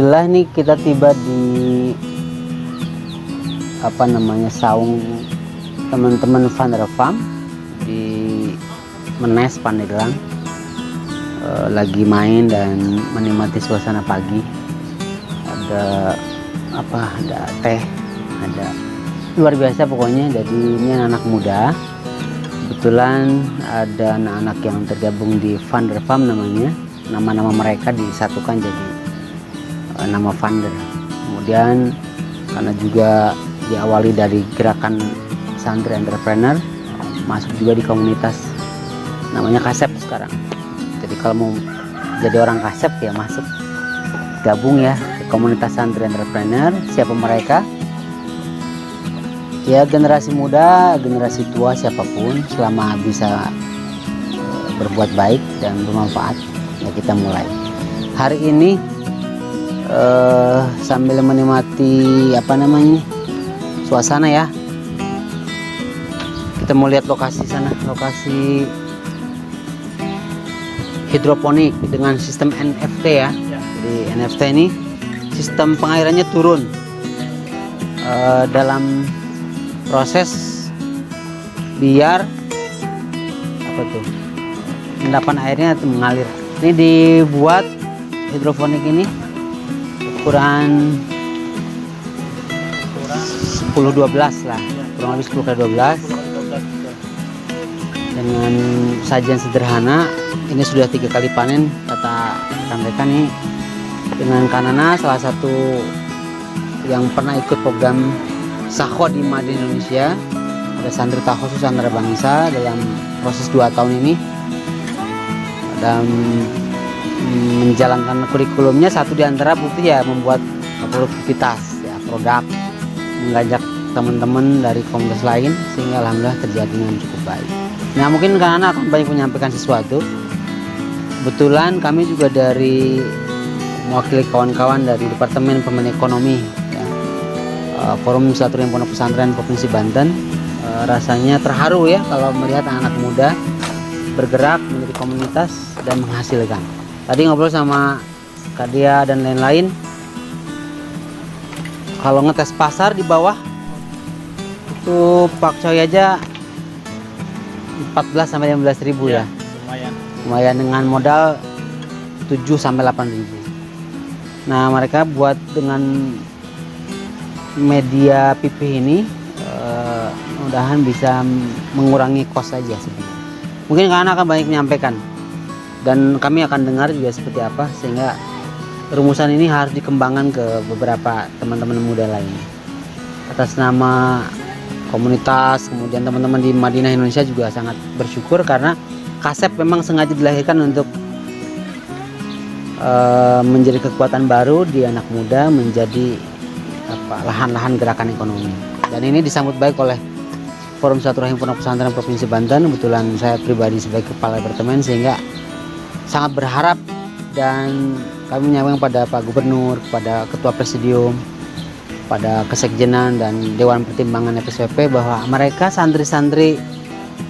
Alhamdulillah nih kita tiba di saung teman-teman Van der Farm di Menes, Pandeglang. Lagi main dan menikmati suasana pagi. Ada teh, ada luar biasa pokoknya. Jadi ini anak muda. Kebetulan ada anak-anak yang tergabung di Van der Farm namanya. Nama-nama mereka disatukan jadi nama Vander. Kemudian karena juga diawali dari gerakan santri entrepreneur, masuk juga di komunitas namanya Kasep sekarang. Jadi kalau mau jadi orang Kasep ya masuk gabung ya ke komunitas santri entrepreneur. Siapa mereka? Ya generasi muda, generasi tua, siapapun selama bisa berbuat baik dan bermanfaat ya kita mulai. Hari ini sambil menikmati suasana ya, kita mau lihat lokasi sana, lokasi hidroponik dengan sistem NFT ya. Jadi NFT ini sistem pengairannya turun dalam proses biar endapan airnya itu mengalir. Ini dibuat hidroponik ini ukuran 10-12 lah, kurang lebih 10x12 dengan sajian sederhana. Ini sudah 3 kali panen kata mereka nih, dengan Kanana, salah satu yang pernah ikut program Sakho di Made Indonesia. Ada santri khusus antara bangsa dalam proses 2 tahun ini dan menjalankan kurikulumnya. Satu di antara bukti ya membuat produktivitas ya, produk, mengajak teman-teman dari komunitas lain sehingga alhamdulillah terjadi dengan cukup baik. Nah mungkin karena akan banyak menyampaikan sesuatu. Kebetulan kami juga dari mewakili kawan-kawan dari Departemen Pembinaan Ekonomi ya, Forum Silaturahmi Pondok Pesantren Provinsi Banten. Rasanya terharu ya kalau melihat anak muda bergerak menjadi komunitas dan menghasilkan. Tadi ngobrol sama Kadia dan lain-lain, kalau ngetes pasar di bawah itu pakcoy aja 14-15 ribu ya, lumayan dengan modal 7-8 ribu. Nah mereka buat dengan media pipih ini mudah-mudahan bisa mengurangi kos saja sebenarnya. Mungkin karena akan banyak menyampaikan dan kami akan dengar juga seperti apa, sehingga rumusan ini harus dikembangkan ke beberapa teman-teman muda lain. Atas nama komunitas, kemudian teman-teman di Madinah Indonesia juga sangat bersyukur karena Kasep memang sengaja dilahirkan untuk menjadi kekuatan baru di anak muda, menjadi lahan-lahan gerakan ekonomi. Dan ini disambut baik oleh Forum Silaturahmi Pondok Pesantren Provinsi Banten. Kebetulan saya pribadi sebagai kepala departemen sehingga sangat berharap dan kami menyampaikan pada Pak Gubernur, kepada Ketua Presidium, pada Kesekjenan dan Dewan Pertimbangan FSWP bahwa mereka santri-santri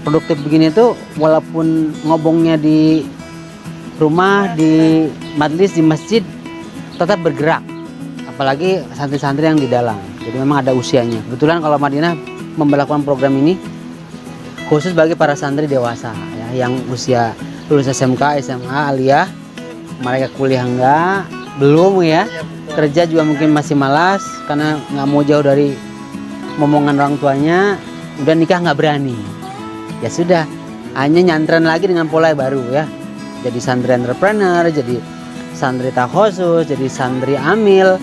produktif begini tuh walaupun ngobongnya di rumah, di majlis, di masjid tetap bergerak. Apalagi santri-santri yang di dalam. Jadi memang ada usianya. Kebetulan kalau Madinah memberlakukan program ini khusus bagi para santri dewasa ya, yang usia lulus SMK, SMA, aliyah, mereka kuliah belum ya, kerja juga mungkin masih malas karena nggak mau jauh dari momongan orang tuanya, udah nikah nggak berani. Ya sudah, hanya nyantren lagi dengan pola baru ya. Jadi santri entrepreneur, jadi santri khusus, jadi santri amil,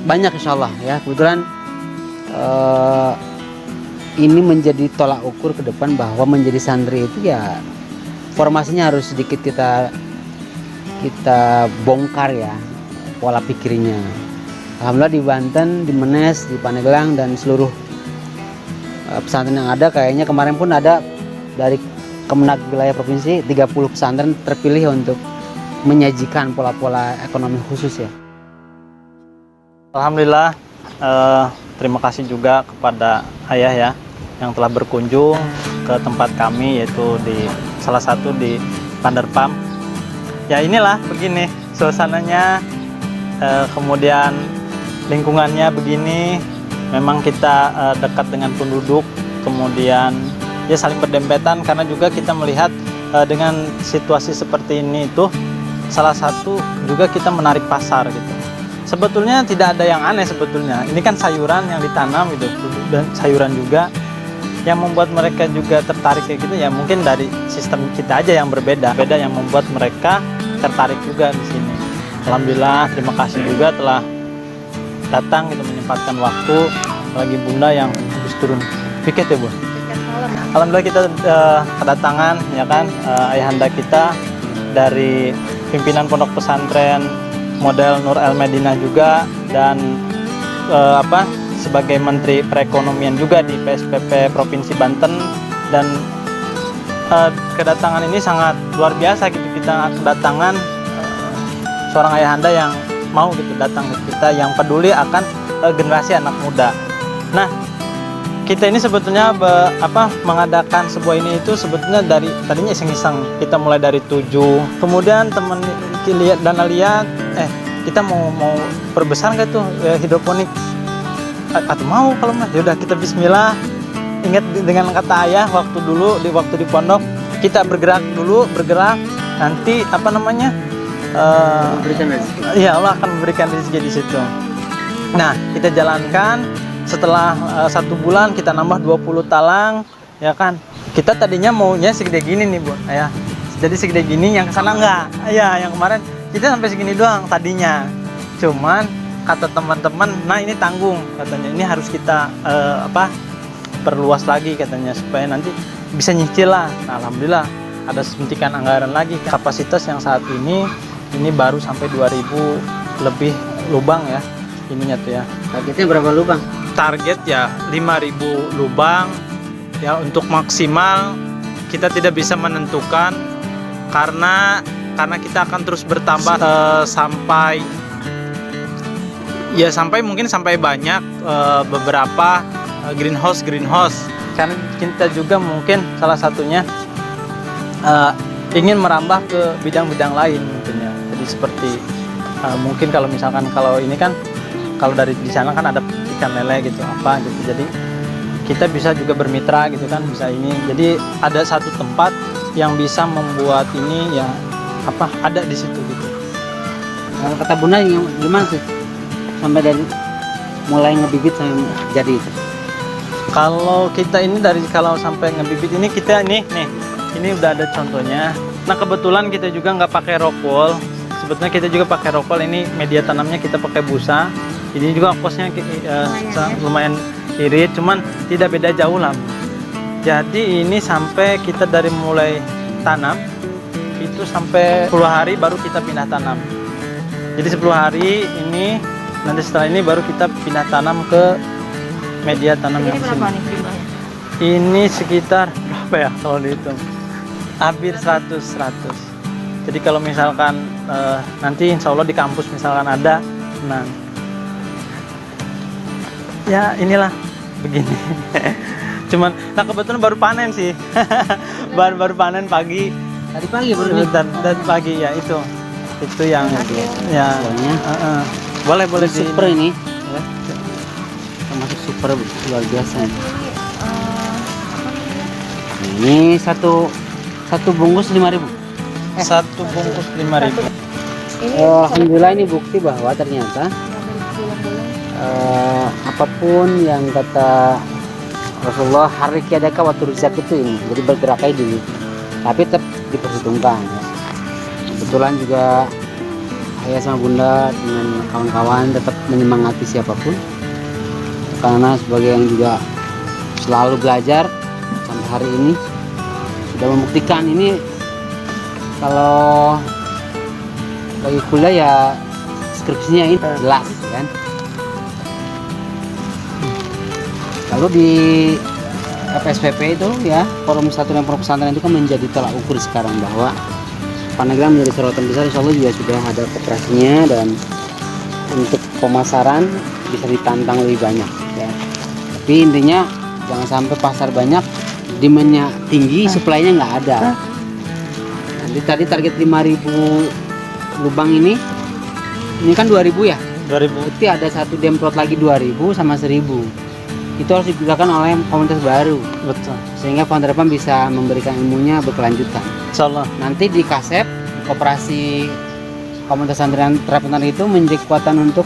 banyak insya Allah ya. Kebetulan ini menjadi tolak ukur ke depan bahwa menjadi santri itu ya formasinya harus sedikit kita bongkar ya pola pikirnya. Alhamdulillah di Banten, di Menes, di Pandeglang dan seluruh pesantren yang ada, kayaknya kemarin pun ada dari Kemenag wilayah provinsi 30 pesantren terpilih untuk menyajikan pola-pola ekonomi khusus ya. Alhamdulillah, terima kasih juga kepada ayah ya yang telah berkunjung ke tempat kami, yaitu di salah satu di Van der Farm. Ya inilah begini suasananya kemudian lingkungannya begini, memang kita dekat dengan penduduk, kemudian ya saling berdempetan karena juga kita melihat dengan situasi seperti ini itu salah satu juga kita menarik pasar gitu. Sebetulnya tidak ada yang aneh sebetulnya. Ini kan sayuran yang ditanam gitu, dan sayuran juga yang membuat mereka juga tertarik kayak gitu ya mungkin dari sistem kita aja yang berbeda yang membuat mereka tertarik juga di sini. Alhamdulillah, terima kasih juga telah datang gitu, menyempatkan waktu, apalagi Bunda yang habis turun piket ya Bu. Alhamdulillah kita kedatangan ya kan ayahanda kita dari pimpinan pondok pesantren model Nur El Medina juga, dan sebagai Menteri Perekonomian juga di PSPP Provinsi Banten, dan kedatangan ini sangat luar biasa gitu. Kita kedatangan seorang ayahanda yang mau gitu datang ke kita, yang peduli akan generasi anak muda. Nah, kita ini sebetulnya mengadakan sebuah ini itu sebetulnya dari tadinya iseng-iseng. Kita mulai dari 7, kemudian teman lihat kita mau perbesar nggak tuh hidroponik, atau mau kalau mah yaudah kita bismillah. Ingat dengan kata ayah waktu di pondok, kita bergerak nanti ya Allah akan memberikan rezeki di situ. Nah, kita jalankan. Setelah 1 bulan kita nambah 20 talang, ya kan. Kita tadinya maunya segede gini nih Bu, ya. Jadi segede gini, yang kesana enggak. Ya, yang kemarin kita sampai segini doang tadinya. Cuman kata teman-teman, nah ini tanggung katanya. Ini harus kita perluas lagi katanya supaya nanti bisa nyicil lah. Nah, alhamdulillah ada suntikan anggaran lagi. Kapasitas yang saat ini baru sampai 2000 lebih lubang ya. Ininya tuh ya. Targetnya berapa lubang? Target ya 5.000 lubang ya. Untuk maksimal kita tidak bisa menentukan karena kita akan terus bertambah sampai mungkin sampai banyak beberapa greenhouse karena kita juga mungkin salah satunya ingin merambah ke bidang-bidang lain mungkin ya. Jadi seperti mungkin kalau misalkan kalau ini kan kalau dari di sana kan ada ikan lele gitu jadi kita bisa juga bermitra gitu kan, bisa ini. Jadi ada satu tempat yang bisa membuat ini ya ada di situ gitu. Kalau kata Bunda gimana sih sampai dari mulai ngebibit sampai jadi itu? Kalau kita ini kalau sampai ngebibit ini kita ini udah ada contohnya. Nah, kebetulan kita juga nggak pakai ropol. Sebetulnya kita juga pakai ropol. Ini media tanamnya kita pakai busa. Ini juga kosnya lumayan irit, cuman tidak beda jauh lah. Jadi ini sampai kita dari mulai tanam itu sampai 10 hari baru kita pindah tanam. Jadi 10 hari ini, nanti setelah ini baru kita pindah tanam ke media tanam yang sini. Ini sekitar berapa ya kalau dihitung? Hampir 100. Jadi kalau misalkan nanti insya Allah di kampus misalkan ada, nah ya inilah begini. Cuman nah kebetulan baru panen sih. baru panen pagi. Tadi pagi baru dan pagi ya itu yang ya boleh super ini ya. Termasuk super luar biasa. Ini satu bungkus 5.000. Satu bungkus 5.000. Alhamdulillah, ini bukti bahwa ternyata apapun yang kata Rasulullah, harik yadaka wa turzak itu ini. Jadi bergerak aja dulu, tapi tetap diperhitungkan ya. Kebetulan juga ayah sama Bunda dengan kawan-kawan tetap menyemangati siapapun, karena sebagai yang juga selalu belajar sampai hari ini sudah membuktikan ini. Kalau bagi kuliah ya skripsinya ini jelas kan. Lalu di PSPP itu ya, Forum Satuan Pondok Pesantren itu kan menjadi tolak ukur sekarang bahwa Pandeglang menjadi sorotan besar. Insya Allah juga sudah ada kooperasinya, dan untuk pemasaran bisa ditantang lebih banyak ya. Tapi intinya jangan sampai pasar banyak, demand-nya tinggi, supply-nya nggak ada. Nanti tadi target 5.000 lubang ini Ini kan 2000 ya. 2000. Berarti ada satu demplot lagi 2000 sama 1000. Itu harus digunakan oleh komunitas baru. Betul. Sehingga Founder Farm bisa memberikan ilmunya berkelanjutan. Insyaallah. Nanti di Kasep, koperasi komunitas santri terapkan itu menjadi kekuatan untuk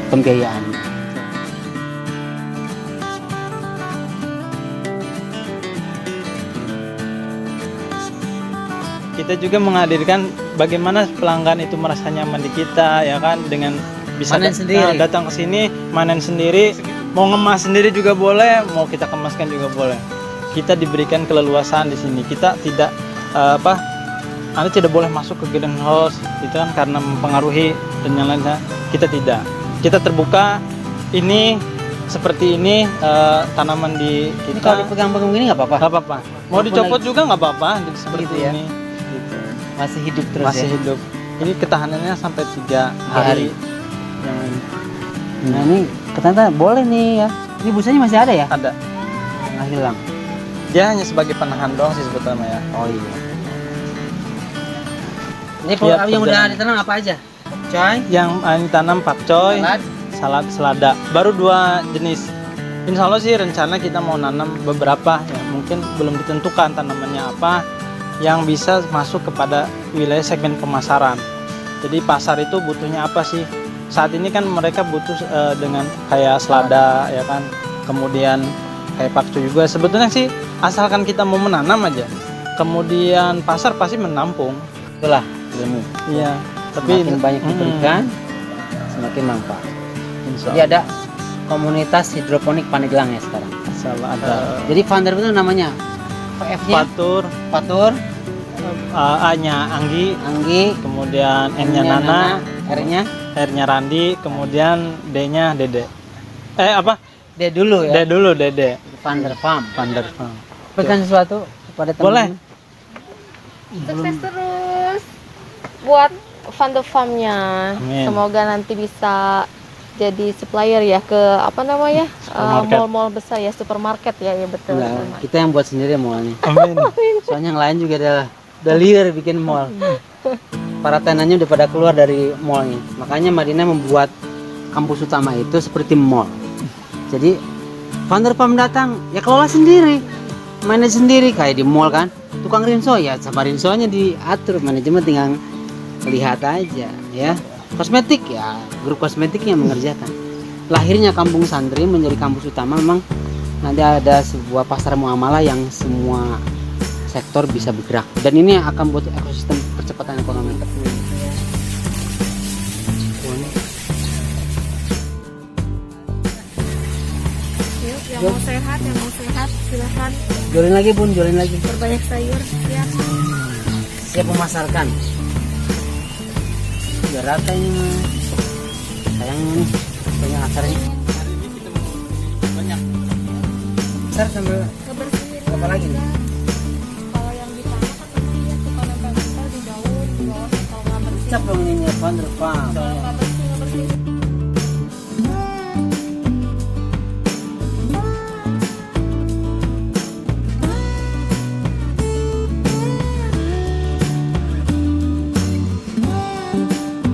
pembiayaan. Kita juga menghadirkan bagaimana pelanggan itu merasa nyaman di kita, ya kan, dengan bisa Panen sendiri. datang ke sini, manen sendiri, mau ngemas sendiri juga boleh, mau kita kemaskan juga boleh. Kita diberikan keleluasaan di sini. Kita tidak Anda tidak boleh masuk ke greenhouse, itu kan karena mempengaruhi dan yang lainnya. Kita tidak. Kita terbuka. Ini seperti ini tanaman di Ini kita. kalau dipegang-pegang gini nggak apa-apa. Nggak apa-apa. Mau Walaupun dicopot lagi- juga nggak apa-apa. Jadi seperti Begitu ya? ini. Gitu. Masih hidup terus Masih ya. hidup. Ini ketahanannya sampai 3 hari. hari. Yang ini. Nah ini ternyata boleh nih ya. Ini busanya masih ada ya? Ada. Nggak hilang. Dia hanya sebagai penahan doang sih sebetulnya ya. Oh iya. Ini Ya, yang udah perjalanan. ditanam apa aja? Coy, Yang ini tanam pakcoy, salad, salad selada. Baru 2 jenis. Insya Allah sih rencana kita mau nanam beberapa ya. Mungkin belum ditentukan tanamannya apa yang bisa masuk kepada wilayah segmen pemasaran. Jadi pasar itu butuhnya apa sih? Saat ini kan mereka butuh dengan kayak selada ya kan. Kemudian kayak pakcoy juga. Sebetulnya sih asalkan kita mau menanam aja. Kemudian pasar pasti menampung. itulah ilmu. Iya. Tapi Semakin banyak diberikan, semakin manfaat. Insya Jadi ada komunitas hidroponik Pandeglang ya sekarang. Allah ada Jadi founder itu namanya PF-nya Fatur, Fatur, A-nya Anggi, Anggi, kemudian N-nya N-nya Nana, R-nya R-nya Randi, kemudian D-nya Dede. Apa? D dulu D ya. dulu Dede. Founder Farm. Vander Farm. Pesan sesuatu kepada teman. Boleh. Sukses terus buat Founder Farm-nya. Amin. Semoga nanti bisa jadi supplier ya ke apa namanya Supermarket. mall-mall besar ya, supermarket ya, ya betul. Enggak, kita yang buat sendiri mallnya. Amin. Soalnya yang lain juga udah leader bikin mall. Para tenannya udah pada keluar dari mallnya. Makanya Madinah membuat kampus utama itu seperti mall. Jadi Founder Farm datang ya kelola sendiri, manage sendiri kayak di mall kan. Tukang rinso ya sama rinsonya diatur, manajemen tinggal lihat aja ya. Kosmetik ya grup kosmetik yang mengerjakan. Lahirnya Kampung Santri menjadi kampus utama memang nanti ada sebuah pasar muamalah yang semua sektor bisa bergerak dan ini akan buat ekosistem percepatan ekonomi. Yuk, yang mau sehat silakan Jualin lagi bun, jualin lagi. berbanyak sayur ya. Siap memasarkan. Biar rata ini. Sayangnya nih, banyak akarnya. Banyak. Besar sambil Kebersihin apa lagi nih? kalau yang di tanah kan nanti ya suka nempel di daun di bawah, kalau nggak bersih Cap dong ini Founder Farm. kalau nggak bersih